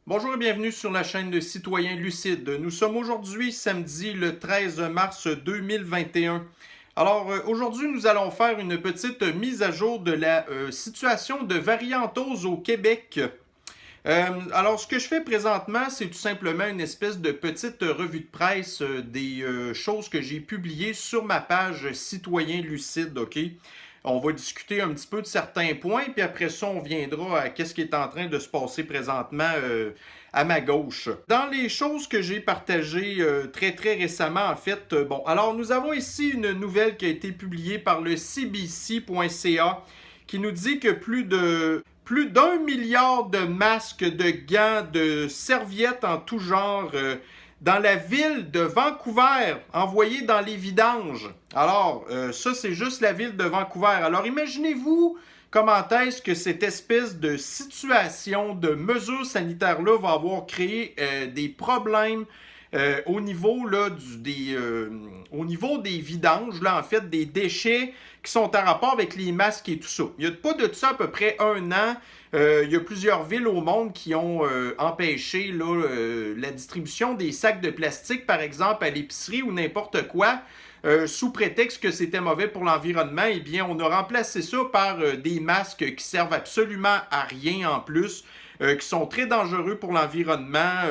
Bonjour et bienvenue sur la chaîne de Citoyens Lucides. Nous sommes aujourd'hui samedi le 13 mars 2021. Alors aujourd'hui nous allons faire une petite mise à jour de la situation de variantose au Québec. Alors ce que je fais présentement c'est tout simplement une espèce de petite revue de presse des choses que j'ai publiées sur ma page Citoyens Lucides, ok? On va discuter un petit peu de certains points, puis après ça, on viendra à qu'est-ce qui est en train de se passer présentement à ma gauche. Dans les choses que j'ai partagées très récemment, en fait, bon, alors nous avons ici une nouvelle qui a été publiée par le CBC.ca qui nous dit que plus d'1 milliard de masques, de gants, de serviettes en tout genre dans la ville de Vancouver, envoyés dans les vidanges. Alors, ça, c'est juste la ville de Vancouver. Alors, imaginez-vous comment est-ce que cette espèce de situation, de mesures sanitaires-là va avoir créé des problèmes au niveau, là, au niveau des vidanges, là, en fait, des déchets qui sont en rapport avec les masques et tout ça. Il n'y a pas de ça à peu près un an. Il y a plusieurs villes au monde qui ont empêché là, la distribution des sacs de plastique, par exemple, à l'épicerie ou n'importe quoi. Sous prétexte que c'était mauvais pour l'environnement, eh bien, on a remplacé ça par des masques qui servent absolument à rien en plus, qui sont très dangereux pour l'environnement.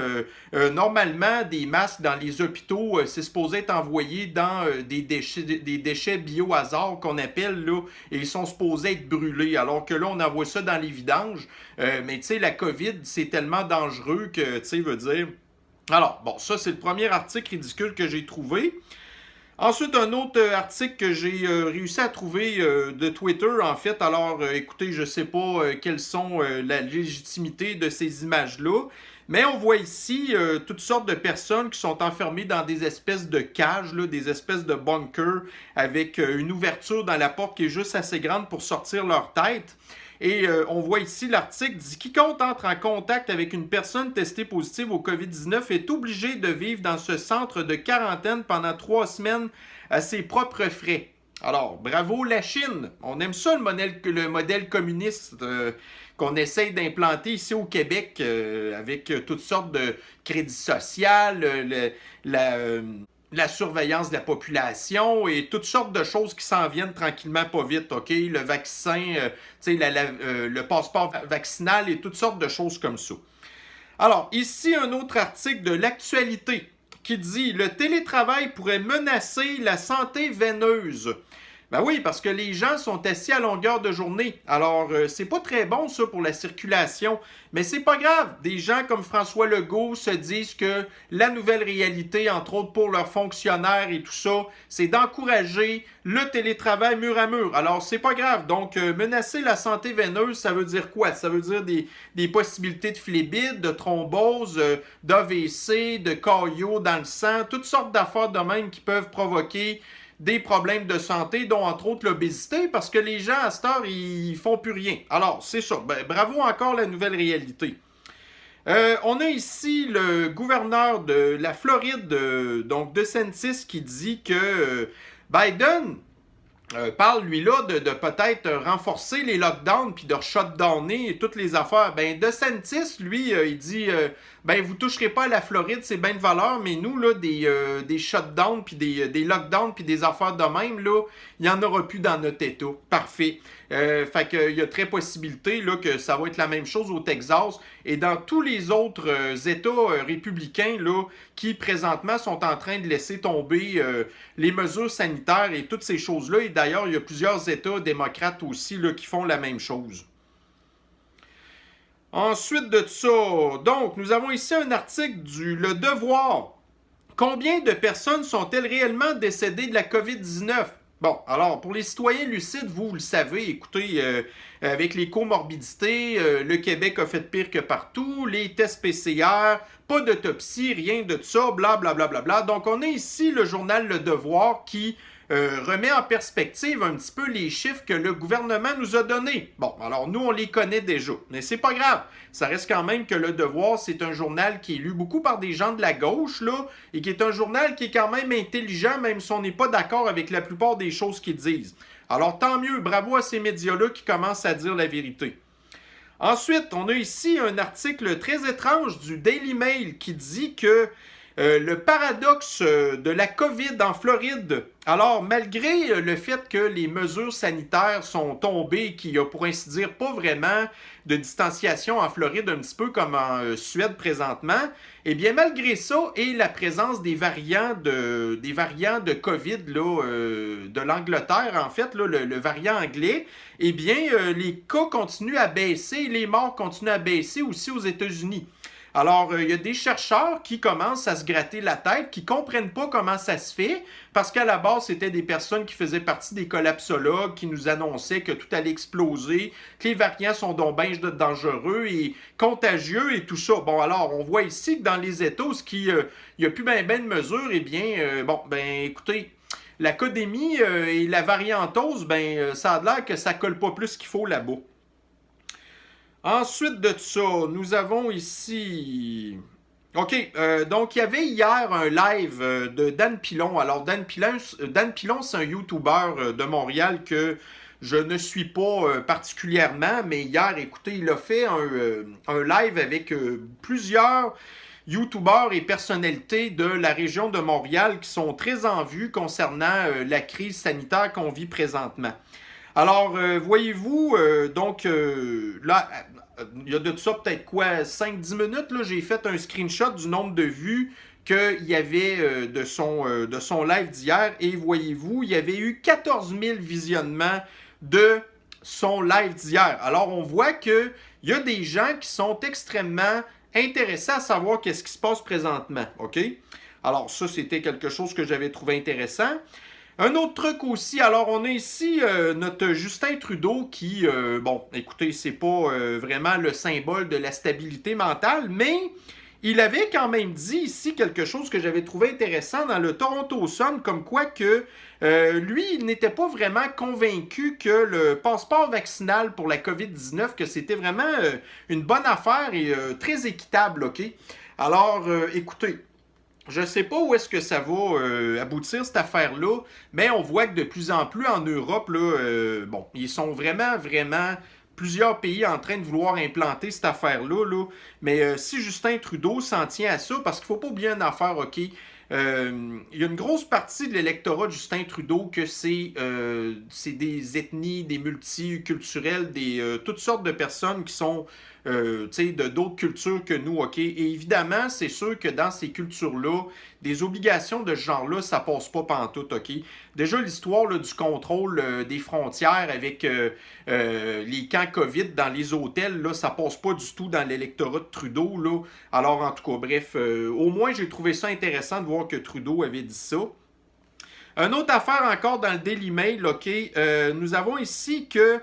Normalement, des masques dans les hôpitaux, c'est supposé être envoyé dans des déchets biohazards qu'on appelle, là, et ils sont supposés être brûlés, alors que là, on envoie ça dans les vidanges. Mais tu sais, la COVID, c'est tellement dangereux que, tu sais, veut dire... Alors, bon, ça, c'est le premier article ridicule que j'ai trouvé. Ensuite, un autre article que j'ai réussi à trouver de Twitter, en fait. Alors, écoutez, je ne sais pas quelles sont la légitimité de ces images-là, mais on voit ici toutes sortes de personnes qui sont enfermées dans des espèces de cages, là, des espèces de bunkers avec une ouverture dans la porte qui est juste assez grande pour sortir leur tête. Et on voit ici l'article dit quiconque entre en contact avec une personne testée positive au COVID-19 est obligé de vivre dans ce centre de quarantaine pendant 3 semaines à ses propres frais. Alors, bravo la Chine. On aime ça le modèle communiste qu'on essaye d'implanter ici au Québec avec toutes sortes de crédits sociaux, la surveillance de la population et toutes sortes de choses qui s'en viennent tranquillement pas vite, OK? Le vaccin, le passeport vaccinal et toutes sortes de choses comme ça. Alors, ici, un autre article de l'actualité qui dit « Le télétravail pourrait menacer la santé veineuse ». Ben oui, parce que les gens sont assis à longueur de journée. Alors, c'est pas très bon, ça, pour la circulation. Mais c'est pas grave. Des gens comme François Legault se disent que la nouvelle réalité, entre autres pour leurs fonctionnaires et tout ça, c'est d'encourager le télétravail mur à mur. Alors, c'est pas grave. Donc, menacer la santé veineuse, ça veut dire quoi? Ça veut dire des possibilités de phlébite, de thrombose, d'AVC, de caillots dans le sang, toutes sortes d'affaires de même qui peuvent provoquer des problèmes de santé, dont entre autres l'obésité, parce que les gens à cette heure, ils font plus rien. Alors, c'est ça. Ben, bravo encore la nouvelle réalité. On a ici le gouverneur de la Floride, donc DeSantis, qui dit que Biden parle, lui-là, de peut-être renforcer les lockdowns puis de shutdowner et toutes les affaires. Ben, DeSantis, lui, il dit ben, vous toucherez pas à la Floride, c'est bien de valeur, mais nous, là, des shutdowns puis des lockdowns puis des affaires de même, là, il n'y en aura plus dans notre État. Parfait. Fait qu'il y a très possibilité là, que ça va être la même chose au Texas et dans tous les autres États républicains là, qui présentement sont en train de laisser tomber les mesures sanitaires et toutes ces choses-là. Et d'ailleurs, il y a plusieurs États démocrates aussi là, qui font la même chose. Ensuite de ça, donc, nous avons ici un article du Le Devoir. Combien de personnes sont-elles réellement décédées de la COVID-19? Bon, alors, pour les citoyens lucides, vous le savez, écoutez, avec les comorbidités, le Québec a fait pire que partout, les tests PCR, pas d'autopsie, rien de ça, blablabla. Bla, bla, bla. Donc, on a ici le journal Le Devoir qui remet en perspective un petit peu les chiffres que le gouvernement nous a donnés. Bon, alors nous, on les connaît déjà, mais c'est pas grave. Ça reste quand même que Le Devoir, c'est un journal qui est lu beaucoup par des gens de la gauche, là, et qui est un journal qui est quand même intelligent, même si on n'est pas d'accord avec la plupart des choses qu'ils disent. Alors tant mieux, bravo à ces médias-là qui commencent à dire la vérité. Ensuite, on a ici un article très étrange du Daily Mail qui dit que le paradoxe de la COVID en Floride. Alors, malgré le fait que les mesures sanitaires sont tombées, qu'il n'y a pour ainsi dire pas vraiment de distanciation en Floride, un petit peu comme en Suède présentement, eh bien, malgré ça, et la présence des variants de COVID là, de l'Angleterre, en fait, là, le variant anglais, eh bien, les cas continuent à baisser, les morts continuent à baisser aussi aux États-Unis. Alors, il y a des chercheurs qui commencent à se gratter la tête, qui ne comprennent pas comment ça se fait, parce qu'à la base, c'était des personnes qui faisaient partie des collapsologues, qui nous annonçaient que tout allait exploser, que les variants sont donc bien dangereux et contagieux et tout ça. Bon, alors, on voit ici que dans les États où il n'y a plus bien de mesures, eh bien, écoutez, l'académie et la variantose, ça a l'air que ça colle pas plus qu'il faut là-bas. Ensuite de ça, nous avons ici... OK, donc il y avait hier un live de Dan Pilon. Alors, Dan Pilon, c'est un YouTuber de Montréal que je ne suis pas particulièrement, mais hier, écoutez, il a fait un live avec plusieurs YouTubers et personnalités de la région de Montréal qui sont très en vue concernant la crise sanitaire qu'on vit présentement. Alors, voyez-vous, là, il y a de ça peut-être quoi, 5-10 minutes, là, j'ai fait un screenshot du nombre de vues qu'il y avait de son live d'hier. Et voyez-vous, il y avait eu 14 000 visionnements de son live d'hier. Alors, on voit qu'il y a des gens qui sont extrêmement intéressés à savoir qu'est-ce qui se passe présentement. OK? Alors, ça, c'était quelque chose que j'avais trouvé intéressant. Un autre truc aussi, alors on a ici notre Justin Trudeau qui, écoutez, c'est pas vraiment le symbole de la stabilité mentale, mais il avait quand même dit ici quelque chose que j'avais trouvé intéressant dans le Toronto Sun, comme quoi que lui, il n'était pas vraiment convaincu que le passeport vaccinal pour la COVID-19, que c'était vraiment une bonne affaire et très équitable, OK? Alors, écoutez, je ne sais pas où est-ce que ça va aboutir, cette affaire-là, mais on voit que de plus en plus en Europe, là, ils sont vraiment plusieurs pays en train de vouloir implanter cette affaire-là. Là. Mais si Justin Trudeau s'en tient à ça, parce qu'il ne faut pas oublier une affaire, OK? Il y a une grosse partie de l'électorat de Justin Trudeau que c'est des ethnies, des multiculturels, toutes sortes de personnes qui sont d'autres cultures que nous, OK? Et évidemment, c'est sûr que dans ces cultures-là, des obligations de ce genre-là, ça passe pas pantoute, OK? Déjà, l'histoire là, du contrôle des frontières avec les camps COVID dans les hôtels, là, ça passe pas du tout dans l'électorat de Trudeau, là. Alors, en tout cas, bref, au moins, j'ai trouvé ça intéressant de voir que Trudeau avait dit ça. Une autre affaire encore dans le Daily Mail, OK? Nous avons ici que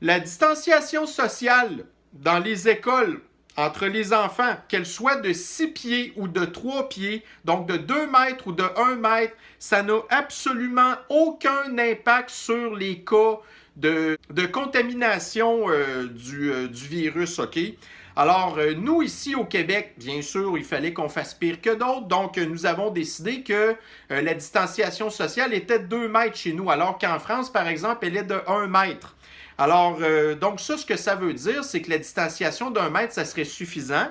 la distanciation sociale dans les écoles entre les enfants, qu'elles soient de 6 pieds ou de 3 pieds, donc de 2 mètres ou de 1 mètre, ça n'a absolument aucun impact sur les cas de contamination du virus, OK? Alors, nous, ici au Québec, bien sûr, il fallait qu'on fasse pire que d'autres. Donc, nous avons décidé que la distanciation sociale était de 2 mètres chez nous, alors qu'en France, par exemple, elle est de 1 mètre. Alors, donc ça, ce que ça veut dire, c'est que la distanciation d'1 mètre, ça serait suffisant.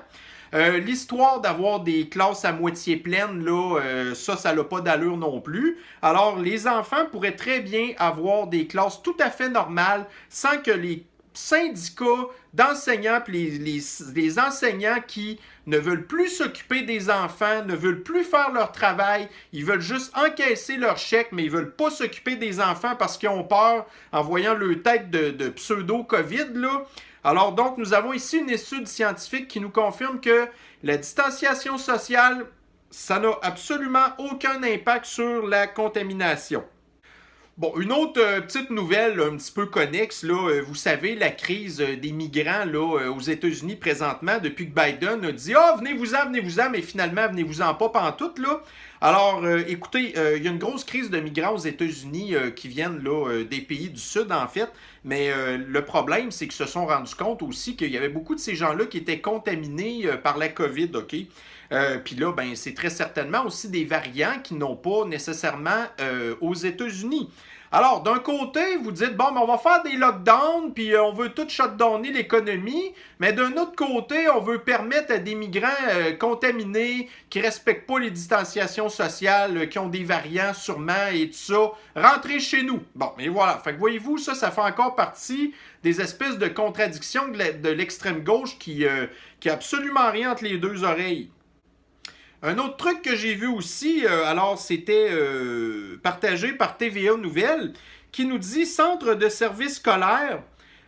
L'histoire d'avoir des classes à moitié pleines, là, ça n'a pas d'allure non plus. Alors, les enfants pourraient très bien avoir des classes tout à fait normales sans que les syndicats d'enseignants et les enseignants qui ne veulent plus s'occuper des enfants, ne veulent plus faire leur travail, ils veulent juste encaisser leur chèque, mais ils ne veulent pas s'occuper des enfants parce qu'ils ont peur en voyant leur tête de pseudo-COVID, là. Alors donc, nous avons ici une étude scientifique qui nous confirme que la distanciation sociale, ça n'a absolument aucun impact sur la contamination. Bon, une autre petite nouvelle un petit peu connexe, là, vous savez, la crise des migrants là, aux États-Unis présentement, depuis que Biden a dit « Ah, venez-vous-en, mais finalement, venez-vous-en pas pantoute, là. » Alors, écoutez, il y a une grosse crise de migrants aux États-Unis qui viennent là, des pays du Sud, en fait, mais le problème, c'est qu'ils se sont rendus compte aussi qu'il y avait beaucoup de ces gens-là qui étaient contaminés par la COVID, OK? Puis là, c'est très certainement aussi des variants qui n'ont pas nécessairement aux États-Unis. Alors, d'un côté, vous dites, bon, mais on va faire des lockdowns, puis on veut tout shutdowner l'économie, mais d'un autre côté, on veut permettre à des migrants contaminés, qui respectent pas les distanciations sociales, qui ont des variants sûrement et tout ça, rentrer chez nous. Bon, et voilà. Fait que voyez-vous, ça fait encore partie des espèces de contradictions de l'extrême gauche qui a absolument rien entre les deux oreilles. Un autre truc que j'ai vu aussi, alors c'était partagé par TVA Nouvelles, qui nous dit Centre de services scolaires,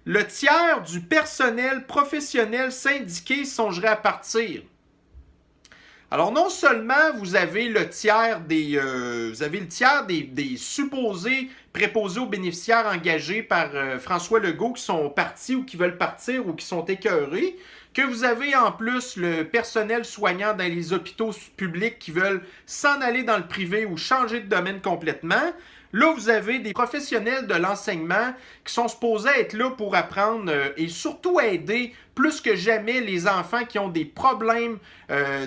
le tiers du personnel professionnel syndiqué songerait à partir. Alors non seulement vous avez le tiers des supposés préposés aux bénéficiaires engagés par François Legault qui sont partis ou qui veulent partir ou qui sont écœurés, que vous avez en plus le personnel soignant dans les hôpitaux publics qui veulent s'en aller dans le privé ou changer de domaine complètement. Là, vous avez des professionnels de l'enseignement qui sont supposés être là pour apprendre et surtout aider plus que jamais les enfants qui ont des problèmes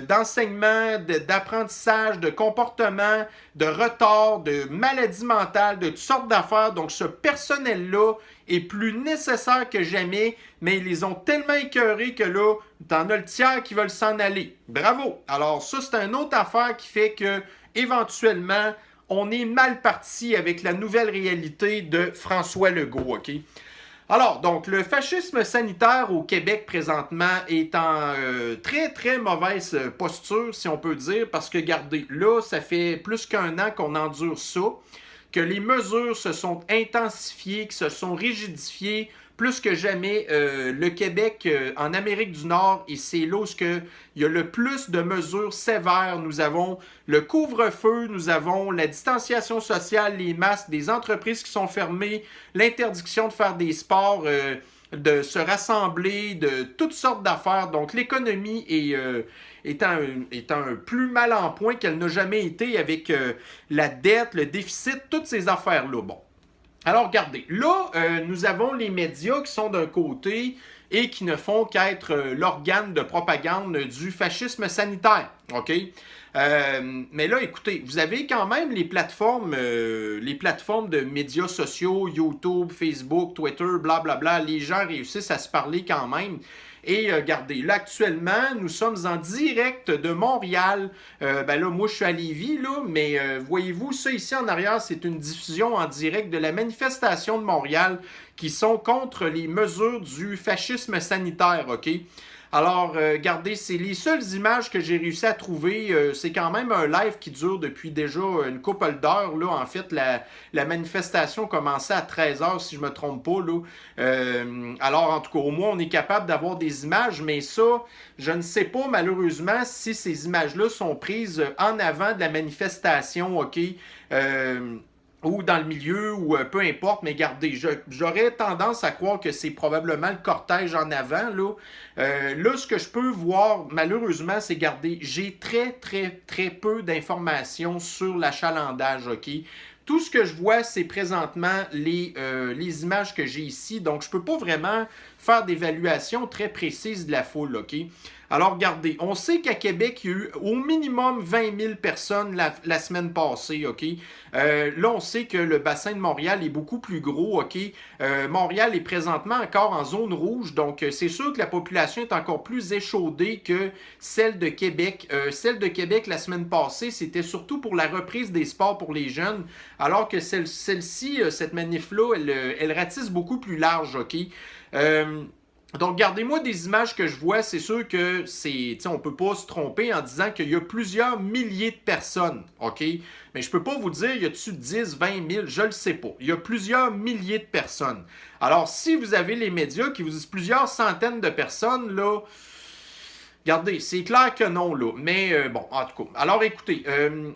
d'enseignement, d'apprentissage, de comportement, de retard, de maladies mentales, de toutes sortes d'affaires. Donc, ce personnel-là est plus nécessaire que jamais, mais ils les ont tellement écœurés que là, t'en as le tiers qui veulent s'en aller. Bravo! Alors, ça, c'est une autre affaire qui fait que, éventuellement, on est mal parti avec la nouvelle réalité de François Legault, OK? Alors, donc, le fascisme sanitaire au Québec présentement est en très, très mauvaise posture, si on peut dire, parce que, regardez, là, ça fait plus qu'un an qu'on endure ça, que les mesures se sont intensifiées, qui se sont rigidifiées, plus que jamais, le Québec en Amérique du Nord, et c'est là où il y a le plus de mesures sévères. Nous avons le couvre-feu, nous avons la distanciation sociale, les masques, des entreprises qui sont fermées, l'interdiction de faire des sports, de se rassembler, de toutes sortes d'affaires. Donc l'économie est un plus mal en point qu'elle n'a jamais été avec la dette, le déficit, toutes ces affaires-là. Bon. Alors, regardez, là, nous avons les médias qui sont d'un côté et qui ne font qu'être l'organe de propagande du fascisme sanitaire, OK? Mais là, écoutez, vous avez quand même les plateformes de médias sociaux, YouTube, Facebook, Twitter, blablabla. Les gens réussissent à se parler quand même. Et regardez, là actuellement, nous sommes en direct de Montréal. Ben là, moi je suis à Lévis, là, mais voyez-vous, ça ici en arrière, c'est une diffusion en direct de la manifestation de Montréal qui sont contre les mesures du fascisme sanitaire, OK? Alors, regardez, c'est les seules images que j'ai réussi à trouver. C'est quand même un live qui dure depuis déjà une couple d'heures. Là, en fait, la manifestation commençait à 13h, si je ne me trompe pas. Là. Alors, en tout cas, au moins, on est capable d'avoir des images, mais ça, je ne sais pas, malheureusement, si ces images-là sont prises en avant de la manifestation, OK? Ou dans le milieu, ou peu importe, mais regardez, j'aurais tendance à croire que c'est probablement le cortège en avant, là. Là, ce que je peux voir, malheureusement, c'est, regardez, j'ai très, très, très peu d'informations sur l'achalandage, OK? Tout ce que je vois, c'est présentement les images que j'ai ici, donc je ne peux pas vraiment faire d'évaluation très précise de la foule, OK? Alors, regardez, on sait qu'à Québec, il y a eu au minimum 20 000 personnes la semaine passée, OK? Là, on sait que le bassin de Montréal est beaucoup plus gros, OK? Montréal est présentement encore en zone rouge, donc c'est sûr que la population est encore plus échaudée que celle de Québec. Celle de Québec, la semaine passée, c'était surtout pour la reprise des sports pour les jeunes, alors que celle-ci, cette manif-là, elle ratisse beaucoup plus large, OK? Donc, gardez-moi des images que je vois. C'est sûr que on ne peut pas se tromper en disant qu'il y a plusieurs milliers de personnes, OK? Mais je ne peux pas vous dire, y a-tu 10, 20 000? Je ne le sais pas. Il y a plusieurs milliers de personnes. Alors, si vous avez les médias qui vous disent plusieurs centaines de personnes, là, regardez, c'est clair que non, là. Mais bon, en tout cas. Alors, écoutez,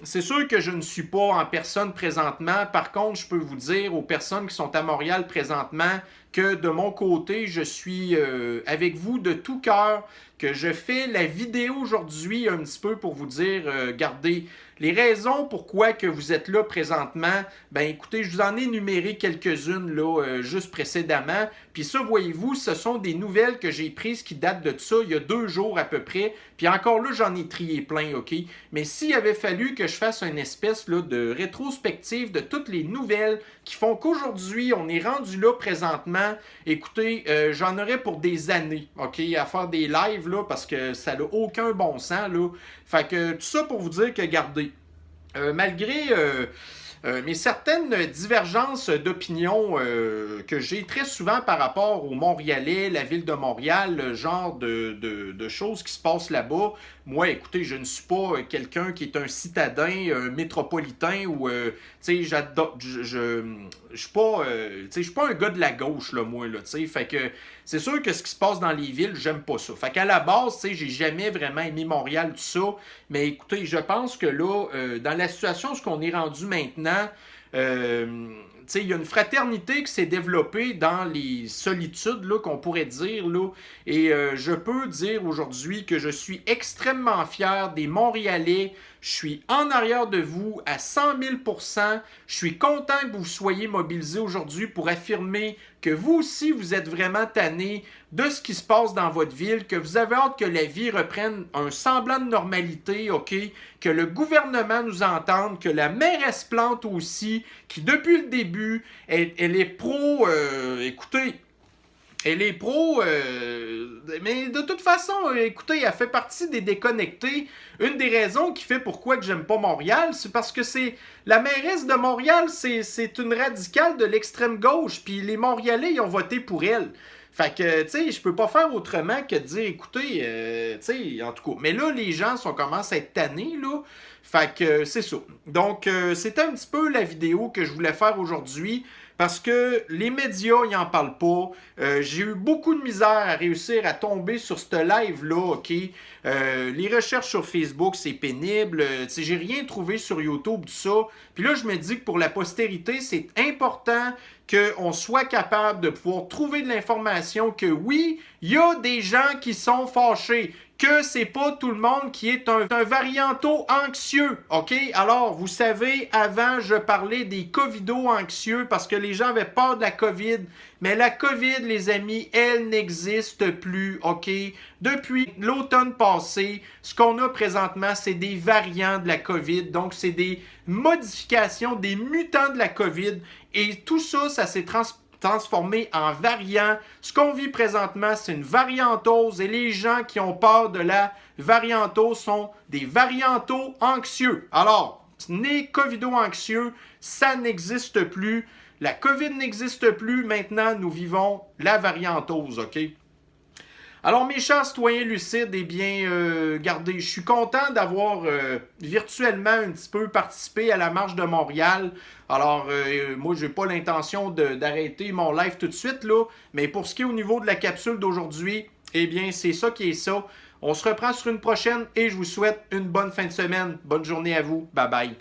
c'est sûr que je ne suis pas en personne présentement. Par contre, je peux vous dire aux personnes qui sont à Montréal présentement que de mon côté, je suis avec vous de tout cœur, que je fais la vidéo aujourd'hui un petit peu pour vous dire, regardez, les raisons pourquoi que vous êtes là présentement, ben écoutez, je vous en ai énuméré quelques-unes là, juste précédemment. Puis ça, voyez-vous, ce sont des nouvelles que j'ai prises qui datent de ça il y a 2 jours à peu près. Puis encore là, j'en ai trié plein, OK? Mais s'il avait fallu que je fasse une espèce là, de rétrospective de toutes les nouvelles qui font qu'aujourd'hui, on est rendu là présentement, écoutez, j'en aurais pour des années, OK? À faire des lives, là, parce que ça n'a aucun bon sens, là. Fait que tout ça pour vous dire que, regardez, malgré mais certaines divergences d'opinion que j'ai très souvent par rapport aux Montréalais, la ville de Montréal, le genre de choses qui se passent là-bas. Moi, écoutez, je ne suis pas quelqu'un qui est un citadin, un métropolitain ou, tu sais, j'adore, je suis pas, tu sais, je suis pas un gars de la gauche, là, moi, là, tu sais. Fait que c'est sûr que ce qui se passe dans les villes, j'aime pas ça. Fait qu'à la base, tu sais, j'ai jamais vraiment aimé Montréal, tout ça. Mais écoutez, je pense que là, dans la situation où on est rendu maintenant, il y a une fraternité qui s'est développée dans les solitudes, là, qu'on pourrait dire. Là, et je peux dire aujourd'hui que je suis extrêmement fier des Montréalais. Je suis en arrière de vous à 100 000 %. Je suis content que vous soyez mobilisés aujourd'hui pour affirmer que vous aussi, vous êtes vraiment tannés de ce qui se passe dans votre ville, que vous avez hâte que la vie reprenne un semblant de normalité, OK? Que le gouvernement nous entende, que la mairesse Plante aussi, qui depuis le début, elle est pro, écoutez, elle est pro, mais de toute façon, écoutez, elle fait partie des déconnectés. Une des raisons qui fait pourquoi que j'aime pas Montréal, c'est parce que c'est la mairesse de Montréal, c'est une radicale de l'extrême gauche, puis les Montréalais, ils ont voté pour elle. Fait que, tu sais, je peux pas faire autrement que de dire, écoutez, tu sais, en tout cas. Mais là, les gens commencent à être tannés, là. Fait que c'est ça. Donc, c'était un petit peu la vidéo que je voulais faire aujourd'hui. Parce que les médias, ils n'en parlent pas. J'ai eu beaucoup de misère à réussir à tomber sur ce live-là, OK? Les recherches sur Facebook, c'est pénible. J'ai rien trouvé sur YouTube, tout ça. Puis là, je me dis que pour la postérité, c'est important qu'on soit capable de pouvoir trouver de l'information que oui, il y a des gens qui sont fâchés, que c'est pas tout le monde qui est un varianto anxieux, OK? Alors, vous savez, avant, je parlais des covido anxieux parce que les gens avaient peur de la COVID, mais la COVID, les amis, elle n'existe plus, OK? Depuis l'automne passé, ce qu'on a présentement, c'est des variants de la COVID, donc c'est des modifications, des mutants de la COVID, et tout ça, ça s'est transformé en variant. Ce qu'on vit présentement, c'est une variantose et les gens qui ont peur de la variantose sont des variantos anxieux. Alors, ce n'est covido-anxieux, ça n'existe plus. La COVID n'existe plus. Maintenant, nous vivons la variantose, OK? Alors, mes chers citoyens lucides, eh bien, regardez, je suis content d'avoir virtuellement un petit peu participé à la marche de Montréal. Alors, moi, je n'ai pas l'intention d'arrêter mon live tout de suite, là. Mais pour ce qui est au niveau de la capsule d'aujourd'hui, eh bien, c'est ça qui est ça. On se reprend sur une prochaine et je vous souhaite une bonne fin de semaine. Bonne journée à vous. Bye bye.